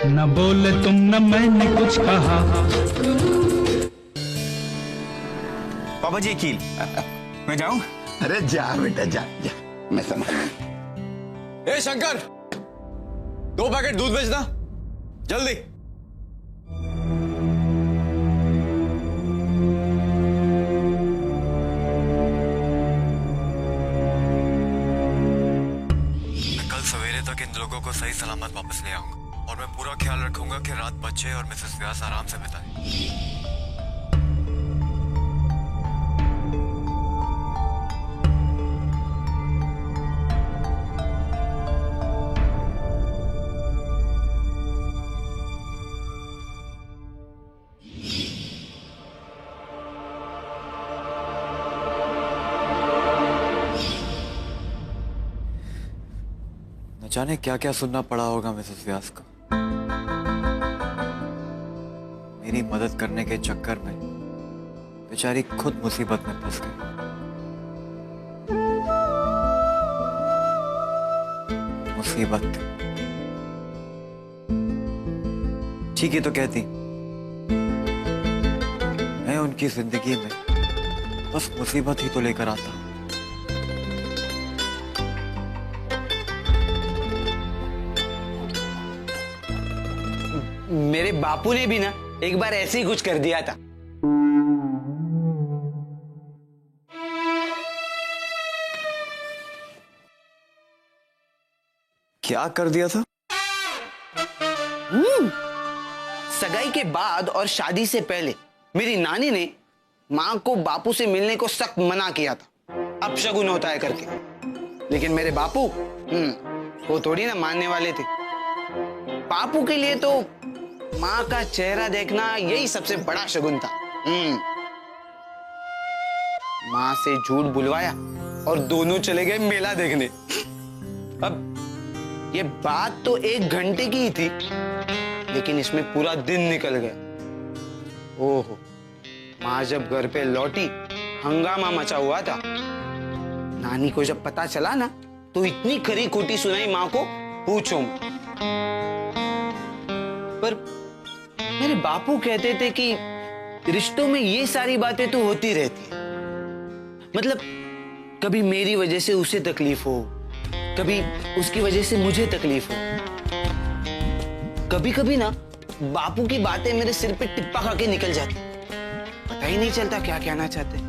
न बोले तुम न मैंने कुछ कहा। पापा जी कील, मैं जाऊं? अरे जा बेटा जा जा, मैं समझ। ए शंकर, 2 पैकेट दूध भेजना जल्दी। कल सवेरे तक इन लोगों को सही सलामत वापस ले आऊंगा और मैं पूरा ख्याल रखूंगा कि रात बच्चे और मिसेस व्यास आराम से बिताएं। न जाने क्या क्या सुनना पड़ा होगा मिसेस व्यास को। मेरी मदद करने के चक्कर में बेचारी खुद मुसीबत में फंस गई। मुसीबत ठीक ही तो कहती। मैं उनकी जिंदगी में बस मुसीबत ही तो लेकर आता हूं। मेरे बापू ने भी ना एक बार ऐसे ही कुछ कर दिया था। क्या कर दिया था? सगाई के बाद और शादी से पहले मेरी नानी ने मां को बापू से मिलने को सख्त मना किया था, अपशगुन होता है करके। लेकिन मेरे बापू वो थोड़ी ना मानने वाले थे। बापू के लिए तो मां का चेहरा देखना यही सबसे बड़ा शगुन था। मां से झूठ बुलवाया और दोनों चले गए मेला देखने। अब ये बात तो 1 घंटे की ही थी, लेकिन इसमें पूरा दिन निकल गया। ओहो, मां जब घर पे लौटी हंगामा मचा हुआ था। नानी को जब पता चला ना तो इतनी खरी खोटी सुनाई मां को, पूछो। पर मेरे बापू कहते थे कि रिश्तों में ये सारी बातें तो होती रहती है। मतलब कभी मेरी वजह से उसे तकलीफ हो, कभी उसकी वजह से मुझे तकलीफ हो। कभी कभी ना बापू की बातें मेरे सिर पे टिप्पा खा के निकल जाती, पता ही नहीं चलता क्या कहना चाहते।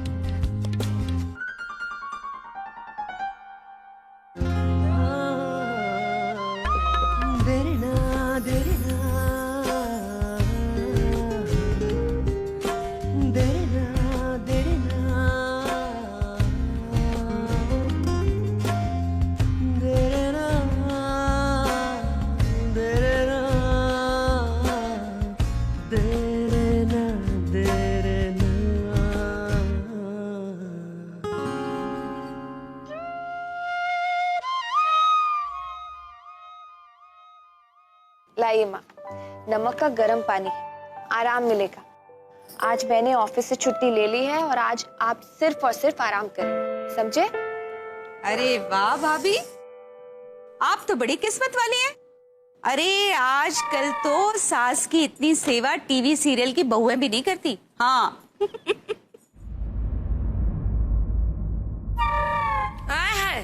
लाइए माँ, नमक का गर्म पानी है, आराम मिलेगा। आज मैंने ऑफिस से छुट्टी ले ली है और आज आप सिर्फ और सिर्फ आराम करें, समझे? अरे वाह भाभी, आप तो बड़ी किस्मत वाली हैं। अरे आजकल तो सास की इतनी सेवा टीवी सीरियल की बहुएं भी नहीं करती। हाँ है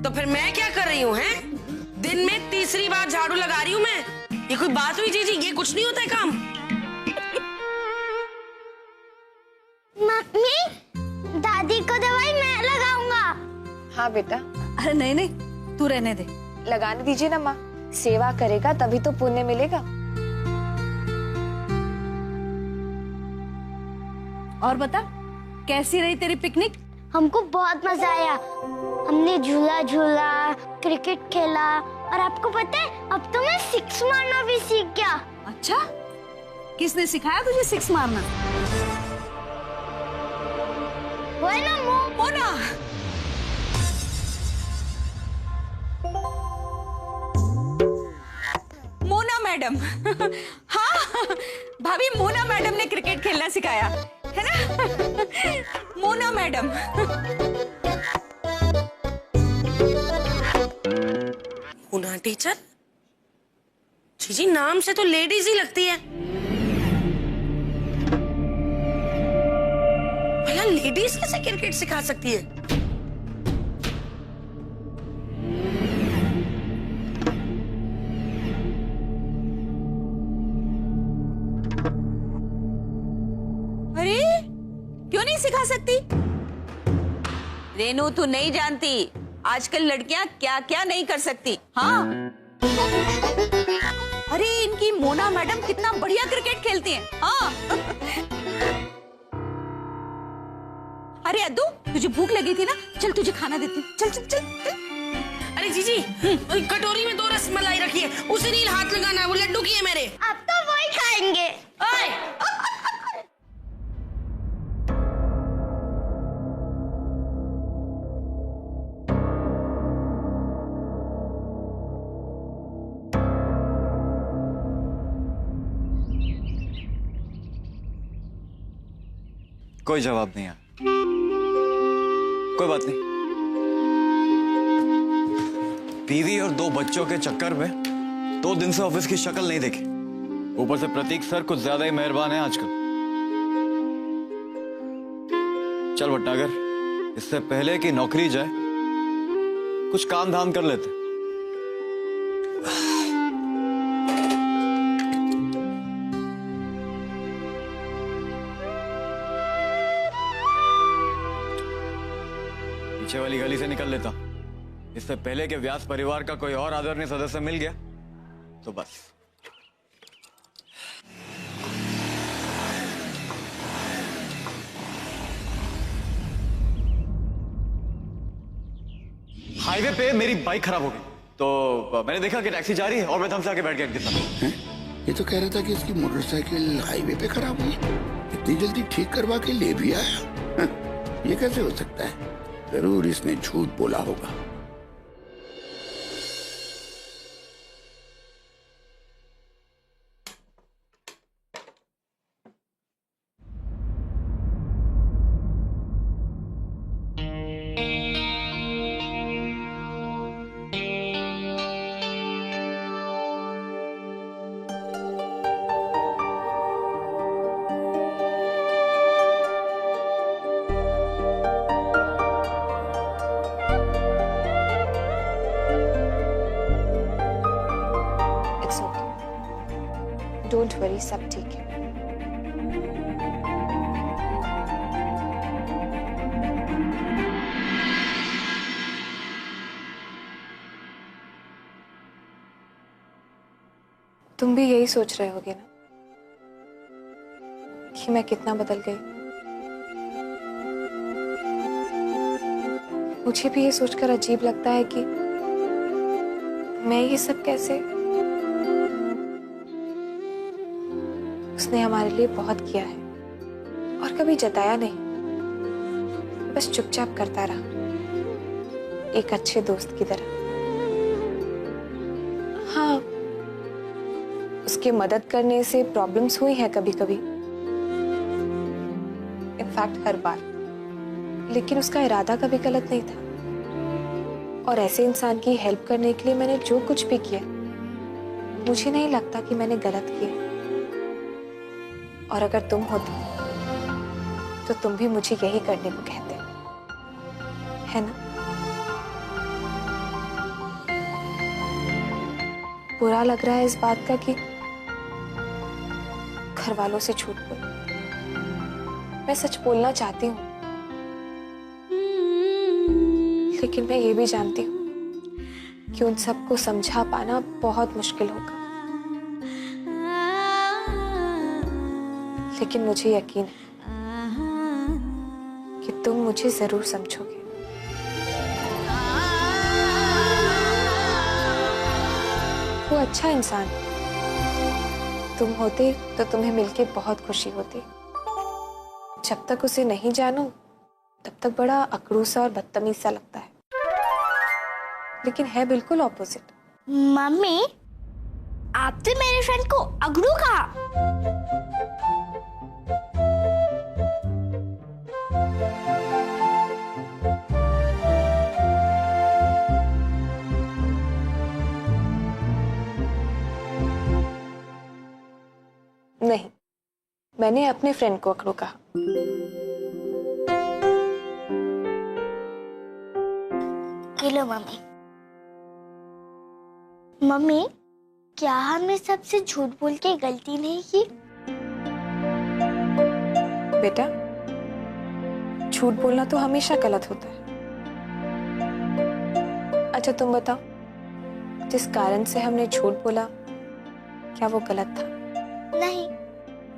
तो फिर मैं क्या कर रही हूँ? हैं दिन में 3री बार झाड़ू लगा रही हूँ मैं। ये कोई बात हुई जीजी? ये कुछ नहीं होता है काम। मम्मी, दादी को दवाई मैं लगाऊंगा। हाँ बेटा। अरे नहीं नहीं, तू रहने दे। लगाने दीजिए ना माँ, सेवा करेगा तभी तो पुण्य मिलेगा। और बता, कैसी रही तेरी पिकनिक? हमको बहुत मजा आया। हमने झूला झूला, क्रिकेट खेला और आपको पता है अब तो मैं 6 मारना भी सीख गया। अच्छा, किसने सिखाया तुझे 6 मारना? वो है ना मोना। मोना मैडम। हाँ भाभी, मोना मैडम ने क्रिकेट खेलना सिखाया है ना। मोना मैडम। मोना टीचर जीजी नाम से तो लेडीज ही लगती है। भला लेडीज कैसे क्रिकेट सिखा सकती है? अरे क्यों नहीं सिखा सकती? रेनू तू नहीं जानती आजकल लड़कियां क्या क्या नहीं कर सकती। हाँ अरे इनकी मोना मैडम कितना बढ़िया क्रिकेट खेलती हैं। हाँ अरे अद्दू तुझे भूख लगी थी ना, चल तुझे खाना देती हूँ। चल चल चल, चल। अरे जीजी कटोरी में 2 रसमलाई रखी है, उसे नहीं हाथ लगाना, वो लड्डू की है मेरे। अब तो वही खाएंगे। ओए! कोई जवाब नहीं है। कोई बात नहीं। बीवी और 2 बच्चों के चक्कर में 2 दिन से ऑफिस की शक्ल नहीं देखी। ऊपर से प्रतीक सर कुछ ज्यादा ही मेहरबान है आजकल। चल भटनागर, इससे पहले कि नौकरी जाए कुछ काम धाम कर लेते। पीछे वाली गली से निकल लेता, इससे पहले कि व्यास परिवार का कोई और आदरणीय सदस्य मिल गया तो बस। हाईवे पे मेरी बाइक खराब हो गई तो मैंने देखा कि टैक्सी जा रही है और मैं दम से आके बैठ गया एक दिन। ये तो कह रहा था कि इसकी मोटरसाइकिल हाईवे पे खराब हुई, इतनी जल्दी ठीक करवा के ले भी आया। ये कैसे हो सकता है? जरूर इसने झूठ बोला होगा। डोंट वरी, सब ठीक है। तुम भी यही सोच रहे होगे ना कि मैं कितना बदल गई। मुझे भी ये सोचकर अजीब लगता है कि मैं ये सब कैसे। उसने हमारे लिए बहुत किया है और कभी जताया नहीं, बस चुपचाप करता रहा, एक अच्छे दोस्त की तरह। हाँ, उसकी मदद करने से प्रॉब्लम्स हुई हैं कभी कभी, इनफैक्ट हर बार, लेकिन उसका इरादा कभी गलत नहीं था। और ऐसे इंसान की हेल्प करने के लिए मैंने जो कुछ भी किया, मुझे नहीं लगता कि मैंने गलत किया। और अगर तुम होते तो तुम भी मुझे यही करने को कहते, है ना? बुरा लग रहा है इस बात का कि घर वालों से झूठ बोल। मैं सच बोलना चाहती हूँ, लेकिन मैं ये भी जानती हूँ कि उन सबको समझा पाना बहुत मुश्किल होगा। लेकिन मुझे यकीन है कि तुम मुझे जरूर समझोगे। वो अच्छा इंसान, तुम होते तो तुम्हें मिलके बहुत खुशी होती। जब तक उसे नहीं जानू तब तक बड़ा अकड़ू सा और बदतमीज सा लगता है, लेकिन है बिल्कुल ऑपोजिट। मम्मी, आपने मेरे फ्रेंड को अगड़ू कहा? मैंने अपने फ्रेंड को अकड़ू कहा। Hello mummy. मम्मी, क्या हमने सबसे झूठ बोल के गलती नहीं की? बेटा, झूठ बोलना तो हमेशा गलत होता है। अच्छा तुम बताओ, जिस कारण से हमने झूठ बोला, क्या वो गलत था? नहीं,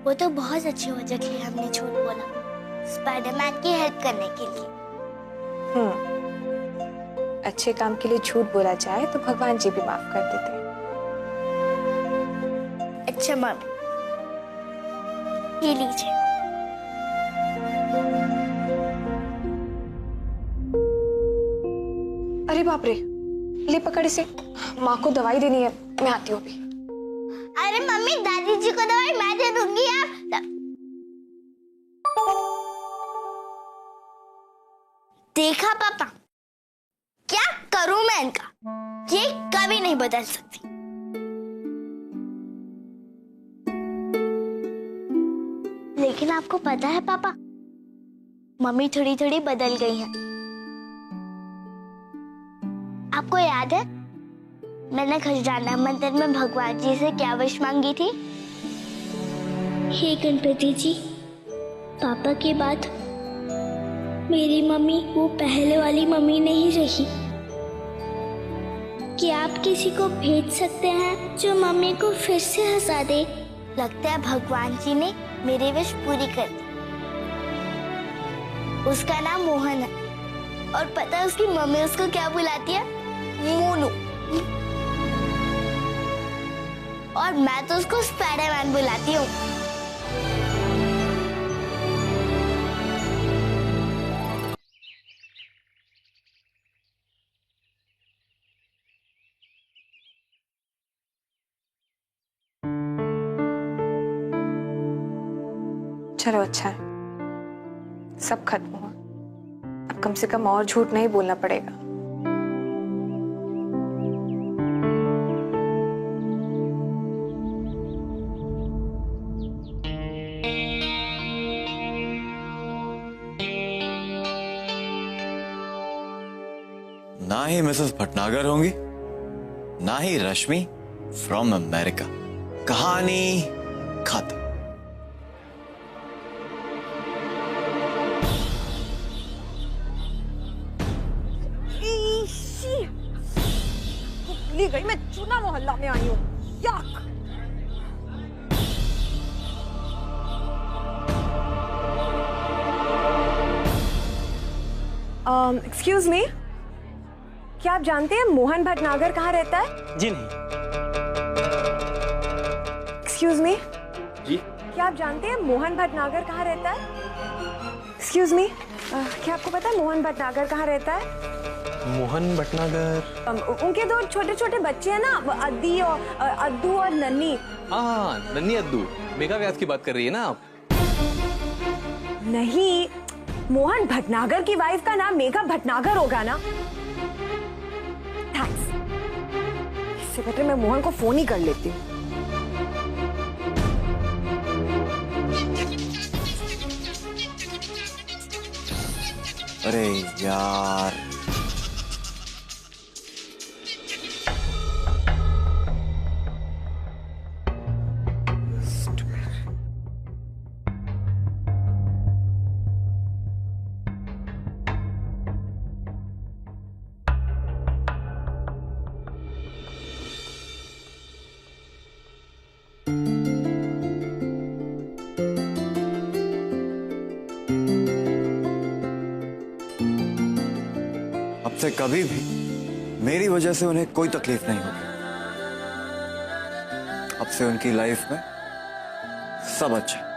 वो तो बहुत अच्छी वजह के लिए हमने झूठ बोला, स्पाइडरमैन की हेल्प करने के लिए। अच्छे काम के लिए झूठ बोला जाए तो भगवान जी भी माफ कर देते हैं। अच्छा मम्मी, ये लीजिए। अरे बाप रे, ले पकड़ इसे, माँ को दवाई देनी है, मैं आती हूँ अभी। अरे मम्मी, दादी जी को दवाई मैं दे दूंगी। आप देखा पापा, क्या करूं मैं इनका, ये कभी नहीं बदल सकती। लेकिन आपको पता है पापा, मम्मी थोड़ी थोड़ी बदल गई हैं। आपको याद है मैंने खजाना मंदिर में भगवान जी से क्या विश मांगी थी? हे गणपति जी, पापा के बाद मेरी मम्मी वो पहले वाली मम्मी नहीं रही। क्या आप किसी को भेज सकते हैं जो मम्मी को फिर से हंसा दे? लगता है भगवान जी ने मेरी विश पूरी कर दी। उसका नाम मोहन है, और पता है उसकी मम्मी उसको क्या बुलाती है? मोनू। और मैं तो उसको स्पाइडरमैन बुलाती हूँ। चलो अच्छा है, सब खत्म हुआ। अब कम से कम और झूठ नहीं बोलना पड़ेगा। ना ही मिसेस भटनागर होंगी, ना ही रश्मि फ्रॉम अमेरिका। कहानी खत्म। भूली गई, मैं चूना मोहल्ला में आई हूँ। याक। एक्सक्यूज मी, क्या आप जानते हैं मोहन भटनागर कहाँ रहता है? जी नहीं। एक्सक्यूज मी, जी क्या आप जानते हैं मोहन भटनागर कहाँ रहता है? एक्सक्यूज मी, क्या आपको पता है मोहन भटनागर कहाँ रहता है? मोहन भटनागर, उनके दो छोटे छोटे बच्चे हैं ना, अद्दू और नन्नी। हाँ नन्नी अद्दू, मेघा व्यास की बात कर रही है ना आप? नहीं, मोहन भटनागर की वाइफ का नाम मेघा भटनागर होगा ना। थैंक्स, इससे बेटर मैं मोहन को फोन ही कर लेती हूँ। अरे यार, अब से कभी भी मेरी वजह से उन्हें कोई तकलीफ नहीं होगी। अब से उनकी लाइफ में सब अच्छा।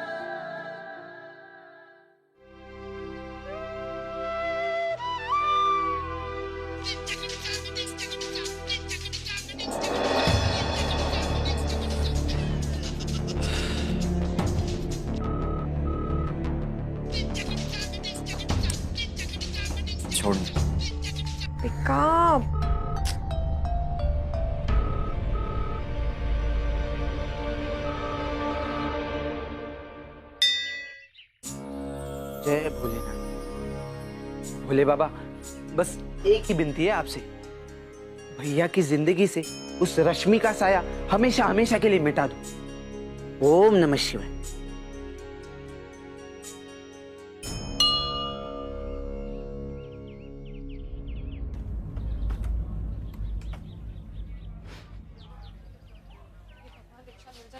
छोड़ पिकअप। जय भोलेनाथ। भोले बाबा, बस एक ही विनती है आपसे, भैया की जिंदगी से उस रश्मि का साया हमेशा हमेशा के लिए मिटा दो। ओम नमः शिवाय।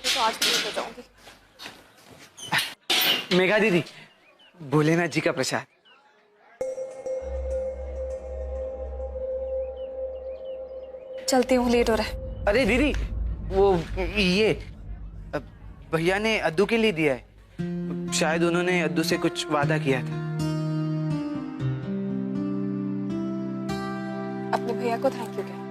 तो आज लेट हो जाऊंगी। मेघा दीदी, भोलेनाथ जी का प्रसाद। चलती हूँ, लेट हो रहा है। अरे दीदी, वो ये भैया ने अद्दू के लिए दिया है, शायद उन्होंने अद्दू से कुछ वादा किया था। अपने भैया को थैंक यू कह।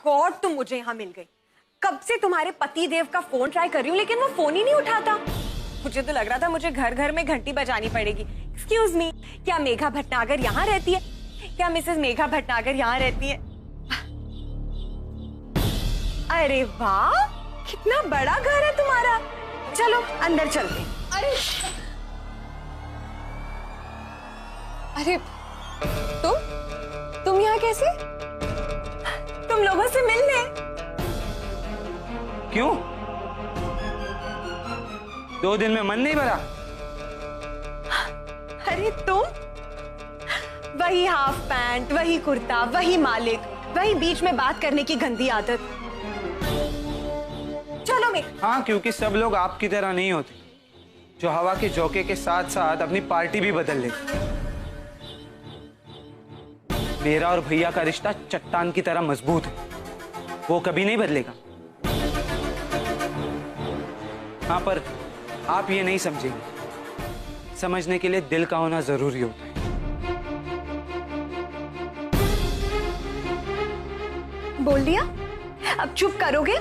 गॉड, तुम मुझे यहाँ मिल गई। कब से तुम्हारे पति देव का फोन ट्राई कर रही हूँ, लेकिन वो फोन ही नहीं उठाता। मुझे तो लग रहा था मुझे घर घर में घंटी बजानी पड़ेगी। एक्सक्यूज मी, क्या मेघा भटनागर यहाँ रहती है? क्या मिसेस मेघा भटनागर यहाँ रहती है? अरे वाह, कितना बड़ा घर है तुम्हारा। चलो अंदर चलते हैं। अरे तुम यहाँ कैसे? तुम लोगों से मिलने। क्यों? 2 दिन में मन नहीं भरा? अरे तुम, वही हाफ पैंट, वही कुर्ता, वही मालिक, वही बीच में बात करने की गंदी आदत। चलो मैं। हाँ, क्योंकि सब लोग आपकी तरह नहीं होते, जो हवा के झोंके के साथ साथ अपनी पार्टी भी बदल लेते। मेरा और भैया का रिश्ता चट्टान की तरह मजबूत है, वो कभी नहीं बदलेगा। हाँ, पर आप ये नहीं समझेंगे। समझने के लिए दिल का होना जरूरी होता है। बोल दिया? अब चुप करोगे?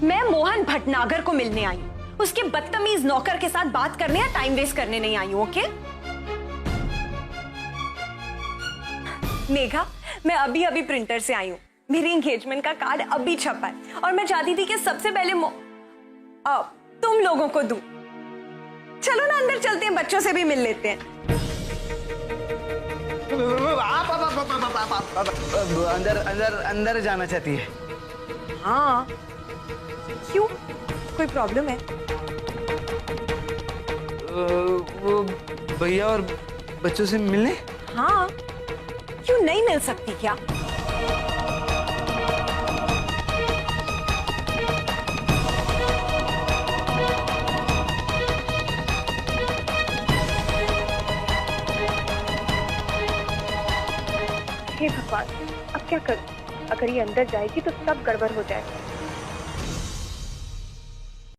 मैं मोहन भटनागर को मिलने आई हूँ, उसके बदतमीज नौकर के साथ बात करने या टाइम वेस्ट करने नहीं आई हूँ। ओके मेघा, मैं अभी अभी प्रिंटर से आई हूँ। मेरी एंगेजमेंट का कार्ड अभी छपा है और मैं चाहती थी कि सबसे पहले तुम लोगों को दूं। चलो ना अंदर चलते हैं, बच्चों से भी मिल लेते हैं। अंदर अंदर अंदर जाना चाहती है? हाँ, क्यों? कोई प्रॉब्लम है? वो भैया और बच्चों से मिलने? हाँ, क्यों नहीं मिल सकती क्या? हे भगवान, अब क्या करूं? अगर ये अंदर जाएगी तो सब गड़बड़ हो जाएगा।